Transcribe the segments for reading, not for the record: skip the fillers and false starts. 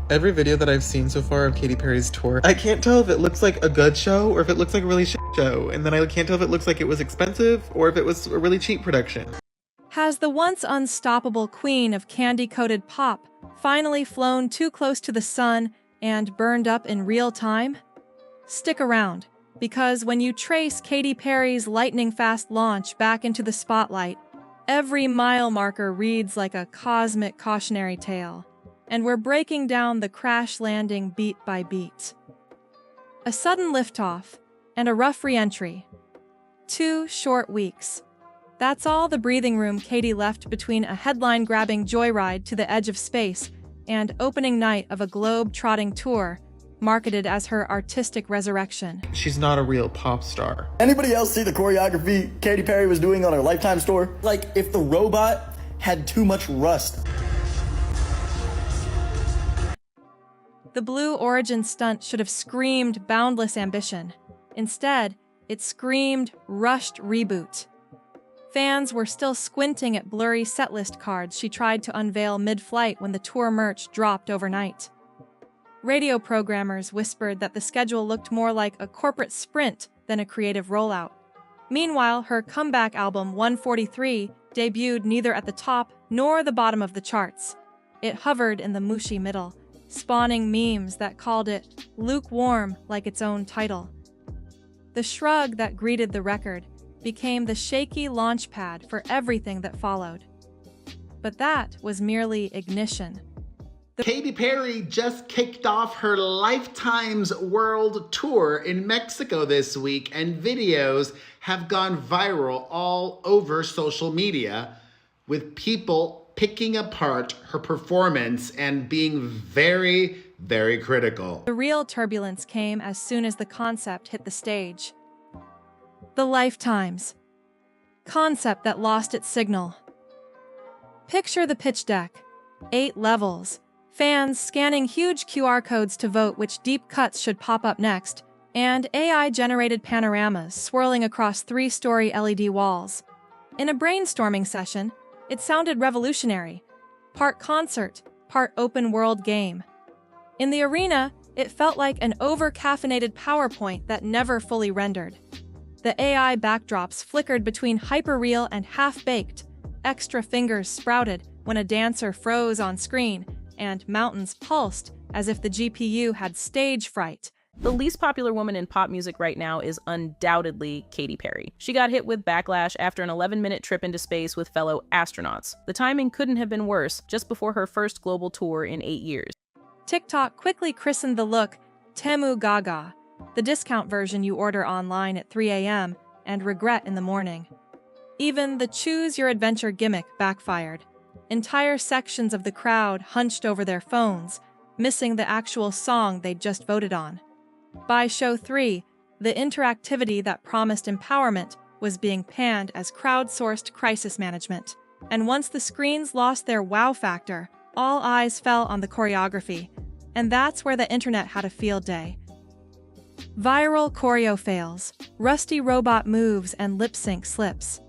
Every video that I've seen so far of Katy Perry's tour, I can't tell if it looks like a good show or if it looks like a really shit show, and then I can't tell if it looks like it was expensive or if it was a really cheap production. Has the once unstoppable queen of candy-coated pop finally flown too close to the sun and burned up in real time? Stick around, because when you trace Katy Perry's lightning-fast launch back into the spotlight, every mile marker reads like a cosmic cautionary tale, and we're breaking down the crash landing beat by beat. A sudden liftoff and a rough re-entry. 2 short weeks. That's all the breathing room Katy left between a headline-grabbing joyride to the edge of space and opening night of a globe-trotting tour marketed as her artistic resurrection. She's not a real pop star. Anybody else see the choreography Katy Perry was doing on her Lifetime tour? Like, if the robot had too much rust. The Blue Origin stunt should have screamed boundless ambition. Instead, it screamed rushed reboot. Fans were still squinting at blurry setlist cards she tried to unveil mid-flight when the tour merch dropped overnight. Radio programmers whispered that the schedule looked more like a corporate sprint than a creative rollout. Meanwhile, her comeback album 143 debuted neither at the top nor the bottom of the charts. It hovered in the mushy middle, spawning memes that called it lukewarm like its own title. The shrug that greeted the record became the shaky launchpad for everything that followed. But that was merely ignition. Katy Perry just kicked off her Lifetime's World Tour in Mexico this week, and videos have gone viral all over social media with people picking apart her performance and being very, very critical. The real turbulence came as soon as the concept hit the stage. The Lifetime's concept that lost its signal. Picture the pitch deck. 8 levels. Fans scanning huge QR codes to vote which deep cuts should pop up next, and AI-generated panoramas swirling across 3-story LED walls. In a brainstorming session, it sounded revolutionary. Part concert, part open-world game. In the arena, it felt like an over-caffeinated PowerPoint that never fully rendered. The AI backdrops flickered between hyper-real and half-baked. Extra fingers sprouted when a dancer froze on screen, and mountains pulsed as if the GPU had stage fright. The least popular woman in pop music right now is undoubtedly Katy Perry. She got hit with backlash after an 11-minute trip into space with fellow astronauts. The timing couldn't have been worse, just before her first global tour in 8 years. TikTok quickly christened the look Temu Gaga, the discount version you order online at 3 a.m. and regret in the morning. Even the Choose Your Adventure gimmick backfired. Entire sections of the crowd hunched over their phones, missing the actual song they'd just voted on. By show 3, the interactivity that promised empowerment was being panned as crowdsourced crisis management. And once the screens lost their wow factor, all eyes fell on the choreography. And that's where the internet had a field day. Viral choreo fails, rusty robot moves, and lip-sync slips.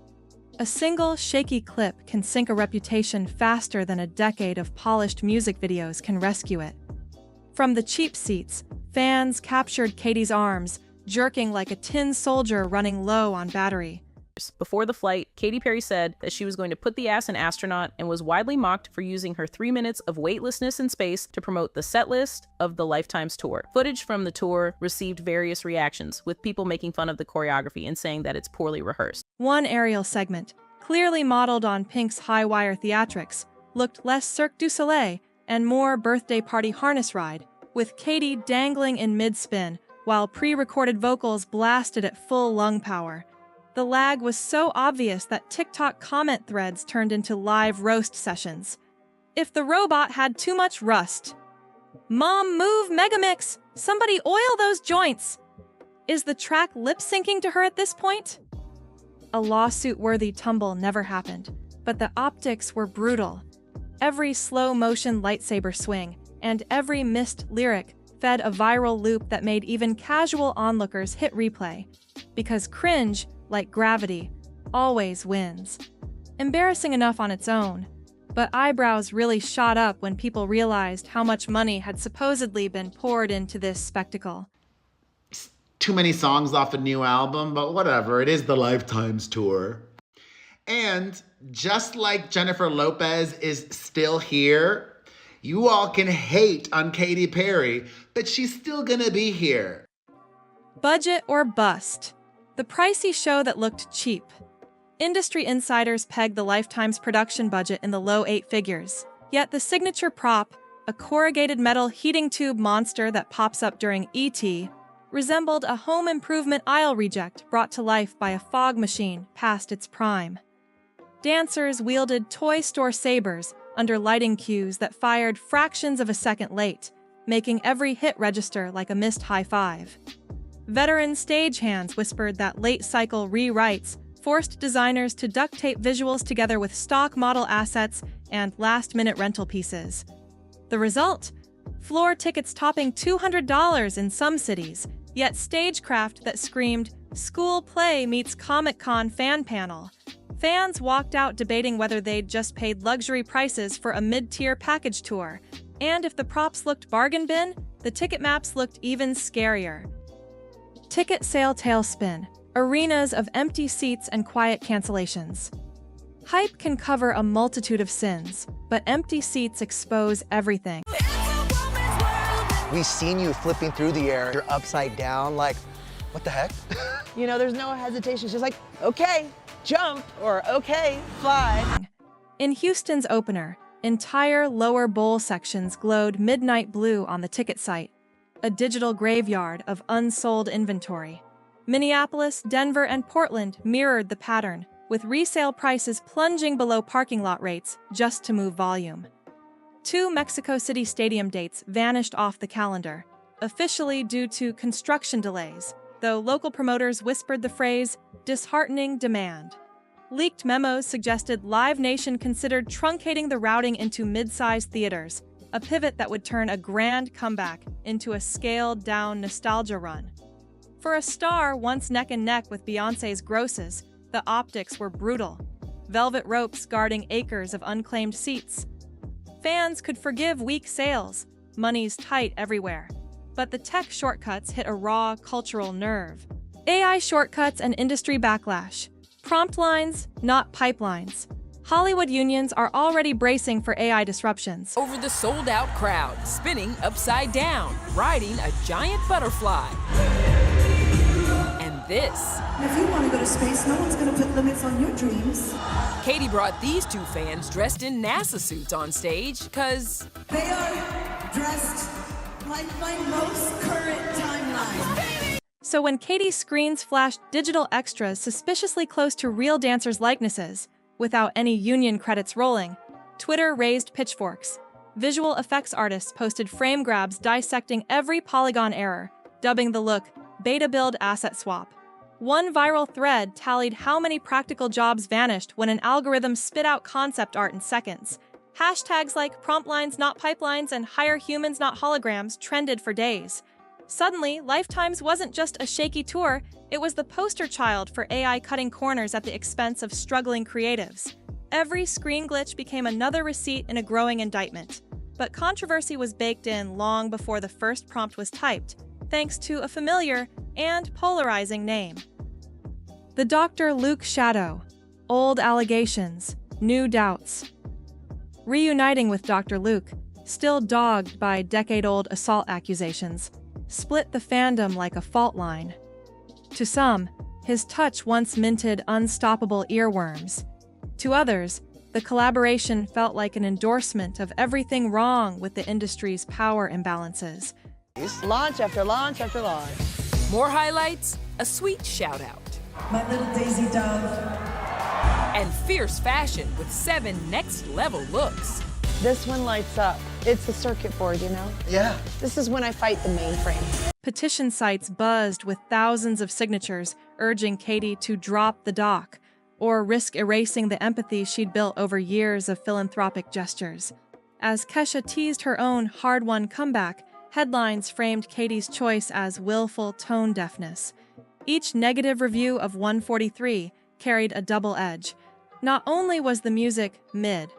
A single shaky clip can sink a reputation faster than a decade of polished music videos can rescue it. From the cheap seats, fans captured Katy's arms, jerking like a tin soldier running low on battery. Before the flight, Katy Perry said that she was going to put the ass in astronaut and was widely mocked for using her 3 minutes of weightlessness in space to promote the set list of the Lifetime's tour. Footage from the tour received various reactions, with people making fun of the choreography and saying that it's poorly rehearsed. One aerial segment, clearly modeled on Pink's high-wire theatrics, looked less Cirque du Soleil and more birthday party harness ride, with Katy dangling in mid-spin while pre-recorded vocals blasted at full lung power. The lag was so obvious that TikTok comment threads turned into live roast sessions. If the robot had too much rust. Mom, move Megamix! Somebody oil those joints! Is the track lip-syncing to her at this point? A lawsuit-worthy tumble never happened, but the optics were brutal. Every slow-motion lightsaber swing and every missed lyric fed a viral loop that made even casual onlookers hit replay. Because cringe, like gravity, always wins. Embarrassing enough on its own, But eyebrows really shot up when people realized how much money had supposedly been poured into this spectacle. Too many songs off a new album, but whatever. It is the Lifetimes tour. And just like Jennifer Lopez is still here, you all can hate on Katy Perry, but she's still gonna be here. Budget or bust. The pricey show that looked cheap. Industry insiders pegged the Lifetime's production budget in the low 8 figures. Yet the signature prop, a corrugated metal heating tube monster that pops up during E.T., resembled a home improvement aisle reject brought to life by a fog machine past its prime. Dancers wielded toy store sabers under lighting cues that fired fractions of a second late, making every hit register like a missed high five. Veteran stagehands whispered that late-cycle rewrites forced designers to duct tape visuals together with stock model assets and last-minute rental pieces. The result? Floor tickets topping $200 in some cities, yet stagecraft that screamed, "School play meets Comic-Con fan panel." Fans walked out debating whether they'd just paid luxury prices for a mid-tier package tour. And if the props looked bargain bin, the ticket maps looked even scarier. Ticket sale tailspin. Arenas of empty seats and quiet cancellations. Hype can cover a multitude of sins, but empty seats expose everything. We've seen you flipping through the air. You're upside down, like, what the heck? You know, there's no hesitation. It's just like, okay, jump, or okay, fly. In Houston's opener, entire lower bowl sections glowed midnight blue on the ticket site, a digital graveyard of unsold inventory. Minneapolis, Denver, and Portland mirrored the pattern, with resale prices plunging below parking lot rates just to move volume. 2 Mexico City stadium dates vanished off the calendar, officially due to construction delays, though local promoters whispered the phrase, "disheartening demand." Leaked memos suggested Live Nation considered truncating the routing into mid-sized theaters, a pivot that would turn a grand comeback into a scaled-down nostalgia run. For a star once neck and neck with Beyoncé's grosses, the optics were brutal. Velvet ropes guarding acres of unclaimed seats. Fans could forgive weak sales, money's tight everywhere. But the tech shortcuts hit a raw cultural nerve. AI shortcuts and industry backlash. Prompt lines, not pipelines. Hollywood unions are already bracing for AI disruptions. Over the sold-out crowd, spinning upside down, riding a giant butterfly. And this. If you want to go to space, no one's going to put limits on your dreams. Katy brought these 2 fans dressed in NASA suits on stage, cause They are dressed like my most current timeline. So when Katy's screens flashed digital extras suspiciously close to real dancers' likenesses, without any union credits rolling, Twitter raised pitchforks. Visual effects artists posted frame grabs dissecting every polygon error, dubbing the look beta build asset swap. One viral thread tallied how many practical jobs vanished when an algorithm spit out concept art in seconds. Hashtags like prompt lines not pipelines and hire humans not holograms trended for days. Suddenly, Lifetime's wasn't just a shaky tour, it was the poster child for AI cutting corners at the expense of struggling creatives. Every screen glitch became another receipt in a growing indictment. But controversy was baked in long before the first prompt was typed, thanks to a familiar and polarizing name. The Dr. Luke Shadow. Old allegations, new doubts. Reuniting with Dr. Luke, still dogged by decade-old assault accusations, split the fandom like a fault line. To some, his touch once minted unstoppable earworms. To others, the collaboration felt like an endorsement of everything wrong with the industry's power imbalances. Launch after launch after launch. more highlights, a sweet shout-out. My little Daisy dove. And fierce fashion with 7 next-level looks. This one lights up. It's the circuit board, you know? Yeah. This is when I fight the mainframe. Petition sites buzzed with thousands of signatures urging Katy to drop the doc or risk erasing the empathy she'd built over years of philanthropic gestures. As Kesha teased her own hard-won comeback, headlines framed Katy's choice as willful tone deafness. Each negative review of 143 carried a double edge. Not only was the music mid,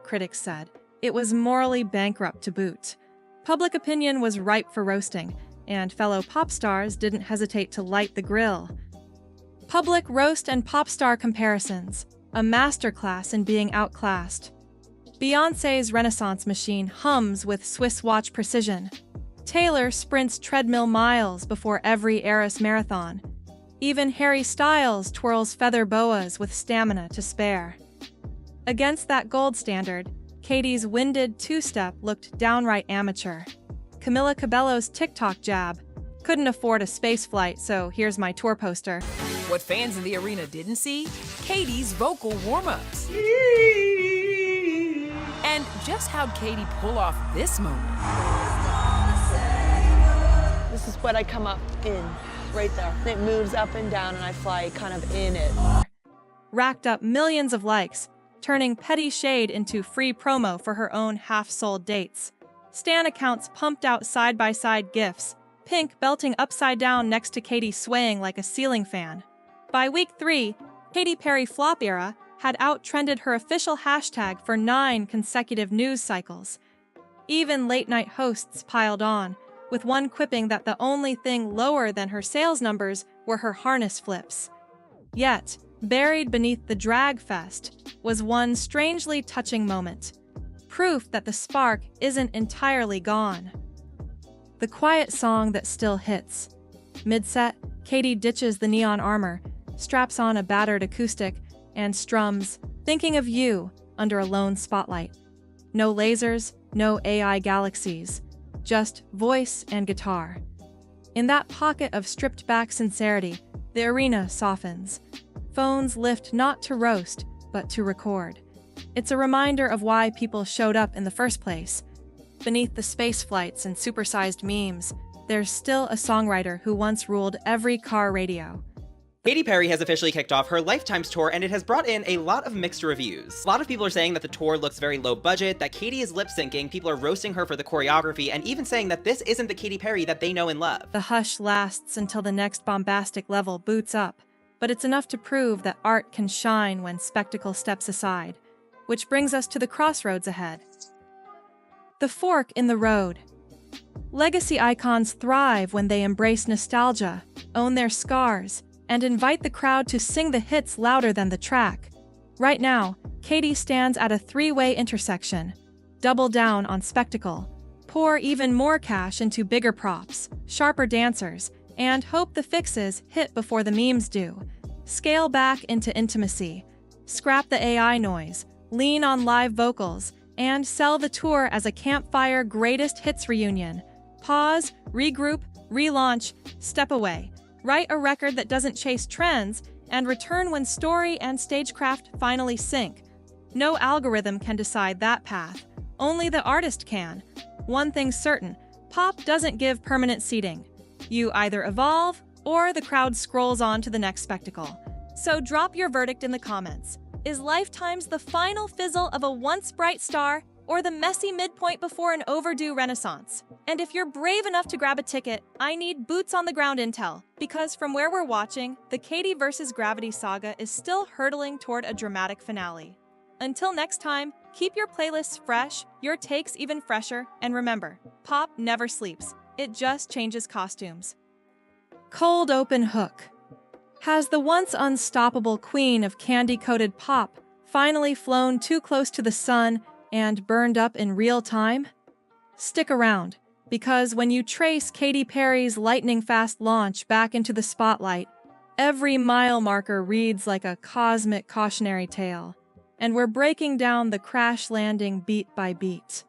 critics said. It was morally bankrupt to boot. Public opinion was ripe for roasting, and fellow pop stars didn't hesitate to light the grill. Public roast and pop star comparisons, a masterclass in being outclassed. Beyoncé's Renaissance machine hums with Swiss watch precision. Taylor sprints treadmill miles before every Eras marathon. Even Harry Styles twirls feather boas with stamina to spare. Against that gold standard, Katy's winded two-step looked downright amateur. Camila Cabello's TikTok jab. Couldn't afford a space flight, so here's my tour poster. What fans in the arena didn't see? Katy's vocal warm-ups. And just how'd Katy pull off this moment? This is what I come up in, right there. It moves up and down and I fly kind of in it. Racked up millions of likes, turning petty shade into free promo for her own half-sold dates. Stan accounts pumped out side-by-side gifs, Pink belting upside down next to Katy swaying like a ceiling fan. By week 3, Katy Perry flop era had out-trended her official hashtag for 9 consecutive news cycles. Even late-night hosts piled on, with one quipping that the only thing lower than her sales numbers were her harness flips. Yet, buried beneath the drag fest was one strangely touching moment. Proof that the spark isn't entirely gone. The quiet song that still hits. Mid-set, Katy ditches the neon armor, straps on a battered acoustic, and strums "Thinking of You" under a lone spotlight. No lasers, no AI galaxies, just voice and guitar. In that pocket of stripped-back sincerity, the arena softens. Phones lift not to roast, but to record. It's a reminder of why people showed up in the first place. Beneath the space flights and supersized memes, there's still a songwriter who once ruled every car radio. Katy Perry has officially kicked off her Lifetimes tour, and it has brought in a lot of mixed reviews. A lot of people are saying that the tour looks very low budget, that Katy is lip-syncing, people are roasting her for the choreography, and even saying that this isn't the Katy Perry that they know and love. The hush lasts until the next bombastic level boots up, but it's enough to prove that art can shine when spectacle steps aside. Which brings us to the crossroads ahead. The fork in the road. Legacy icons thrive when they embrace nostalgia, own their scars, and invite the crowd to sing the hits louder than the track. Right now, Katy stands at a 3-way intersection. Double down on spectacle. Pour even more cash into bigger props, sharper dancers, and hope the fixes hit before the memes do. Scale back into intimacy. Scrap the AI noise. Lean on live vocals, and sell the tour as a campfire greatest hits reunion. Pause, regroup, relaunch, step away. Write a record that doesn't chase trends, and return when story and stagecraft finally sync. No algorithm can decide that path. Only the artist can. One thing's certain, pop doesn't give permanent seating. You either evolve, or the crowd scrolls on to the next spectacle. So drop your verdict in the comments. Is Lifetimes the final fizzle of a once bright star, or the messy midpoint before an overdue renaissance? And if you're brave enough to grab a ticket, I need boots on the ground intel, because from where we're watching, the Katy vs. Gravity saga is still hurtling toward a dramatic finale. Until next time, keep your playlists fresh, your takes even fresher, and remember, pop never sleeps, it just changes costumes. Cold open hook. Has the once unstoppable queen of candy-coated pop finally flown too close to the sun and burned up in real time? Stick around, because when you trace Katy Perry's lightning-fast launch back into the spotlight, every mile marker reads like a cosmic cautionary tale, and we're breaking down the crash landing beat by beat.